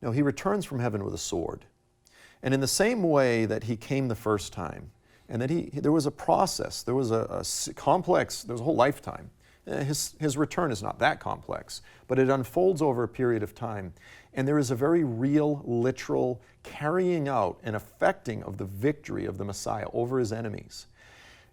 No, he returns from heaven with a sword. And in the same way that he came the first time, and that there was a process, there was a complex, there was a whole lifetime. His return is not that complex, but it unfolds over a period of time. And there is a very real, literal carrying out and effecting of the victory of the Messiah over his enemies.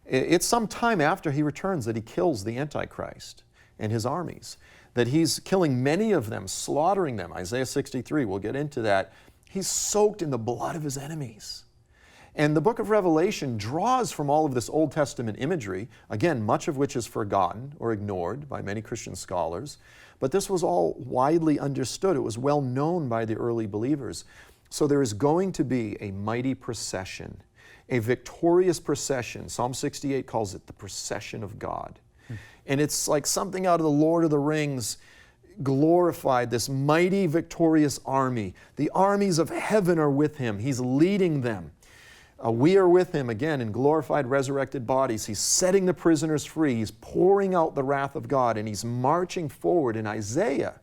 It's some time after he returns that he kills the Antichrist and his armies, that he's killing many of them, slaughtering them. Isaiah 63, we'll get into that. He's soaked in the blood of his enemies. And the book of Revelation draws from all of this Old Testament imagery, again, much of which is forgotten or ignored by many Christian scholars, but this was all widely understood. It was well known by the early believers. So there is going to be a mighty procession, a victorious procession. Psalm 68 calls it the procession of God. And it's like something out of the Lord of the Rings, glorified, this mighty victorious army. The armies of heaven are with him. He's leading them. We are with him again in glorified, resurrected bodies. He's setting the prisoners free. He's pouring out the wrath of God, and he's marching forward. And Isaiah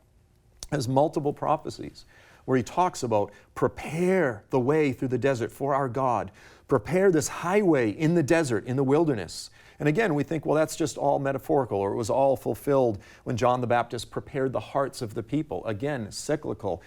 has multiple prophecies where he talks about prepare the way through the desert for our God. Prepare this highway in the desert, in the wilderness. And again, we think, well, that's just all metaphorical, or it was all fulfilled when John the Baptist prepared the hearts of the people. Again, cyclical.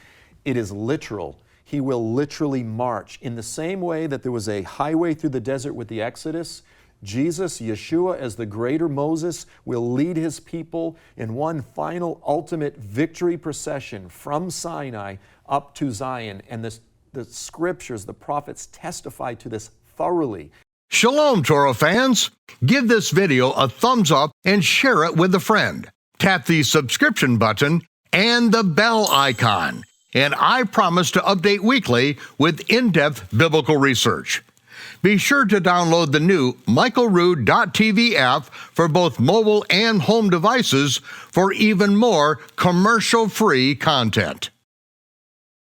It is literal. He will literally march. In the same way that there was a highway through the desert with the Exodus, Jesus, Yeshua, as the greater Moses, will lead his people in one final ultimate victory procession from Sinai up to Zion. And the scriptures, the prophets testify to this thoroughly. Shalom, Torah fans. Give this video a thumbs up and share it with a friend. Tap the subscription button and the bell icon. And I promise to update weekly with in-depth biblical research. Be sure to download the new michaelrood.tv app for both mobile and home devices for even more commercial-free content.